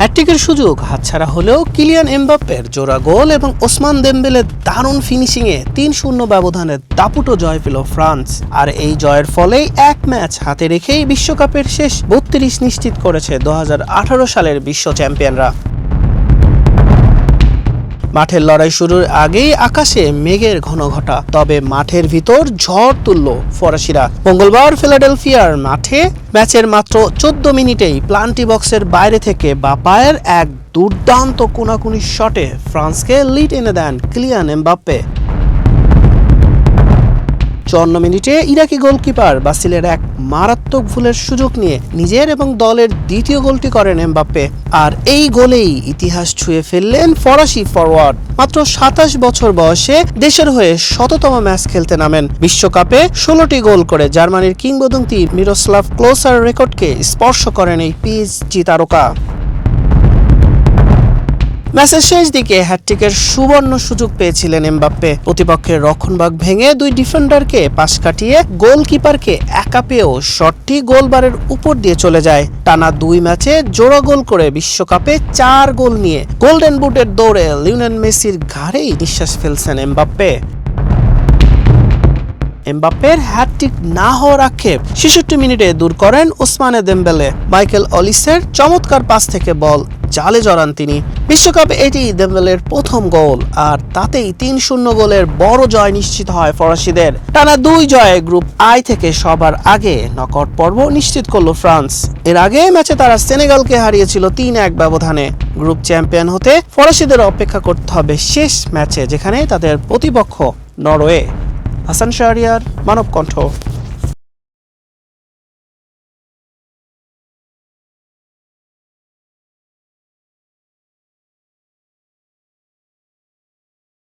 হ্যাটট্রিকের সুযোগ হাতছাড়া হলেও কিলিয়ান এমবাপ্পের জোড়া গোল এবং ওসমান দেমবেলের দারুণ ফিনিশিংয়ে ৩-০ ব্যবধানে দাপুটো জয় পেল ফ্রান্স। আর এই জয়ের ফলেই এক ম্যাচ হাতে রেখেই বিশ্বকাপের শেষ ৩২ নিশ্চিত করেছে ২০১৮ সালের বিশ্ব চ্যাম্পিয়নরা। মাঠের লড়াই শুরুর আগেই আকাশে মেঘের ঘনঘটা, তবে মাঠের ভিতর ঝড় তুলল ফরাসিরা। মঙ্গলবার ফিলাডেলফিয়ার মাঠে ম্যাচের মাত্র ১৪ মিনিটেই প্লান্টি বক্সের বাইরে থেকে বাঁ পায়ের এক দুর্দান্ত কোনাকুনি শটে ফ্রান্সকে লিড এনে দেন কিলিয়ান এমবাপ্পে। ৫৪ মিনিটে ইরাকি গোলকিপার বাসিলের এক মারাত্মক ভুলের সুযোগ নিয়ে নিজের এবং দলের দ্বিতীয় গোলটি করেন এমবাপ্পে। আর এই গোলেই ইতিহাস ছুঁয়ে ফেললেন ফরাসি ফরওয়ার্ড। মাত্র ২৭ বছর বয়সে দেশের হয়ে শততম ম্যাচ খেলতে নামেন। বিশ্বকাপে ১৬টি গোল করে জার্মানির কিংবদন্তি মিরোস্লাভ ক্লোসার রেকর্ডকে স্পর্শ করেন এই পিএসজি তারকা। ম্যাচের শেষ দিকে হ্যাটট্রিকের সুবর্ণ সুযোগ পেয়েছিলেন এমবাপ্পে। প্রতিপক্ষের রক্ষণভাগ ভেঙে দুই ডিফেন্ডারকে পাশ কাটিয়ে গোলকিপারকে একা পেয়েও শটটি গোলবারের উপর দিয়ে চলে যায়। টানা ২ ম্যাচে জোড়া গোল করে বিশ্বকাপে ৪ গোল নিয়ে গোল্ডেন বুটের দৌড়ে লিওনেল মেসির ঘাড়েই নিঃশ্বাস ফেলছেন এমবাপ্পে। এমবাপ্পের হ্যাটট্রিক না হওয়ার আক্ষেপ ৬৬ মিনিটে দূর করেন ওসমানে দেমবেলে। মাইকেল অলিসের চমৎকার পাস থেকে বল জালে জড়ান তিনি। বিশ্বকাপে এটি দেমবেলের প্রথম গোল, আর তাতেই ৩-০ গোলের বড় জয় নিশ্চিত হয় ফরাসিদের। টানা ২ জয়ে গ্রুপ আই থেকে সবার আগে নকআউট পর্ব নিশ্চিত করল ফ্রান্স। এর আগে ম্যাচে তারা সেনেগালকে হারিয়েছিল ৩-১ ব্যবধানে। গ্রুপ চ্যাম্পিয়ন হতে ফরাসিদের অপেক্ষা করতে হবে শেষ ম্যাচে, যেখানে তাদের প্রতিপক্ষ নরওয়ে। হাসান শাহরিয়ার, মানব কণ্ঠ।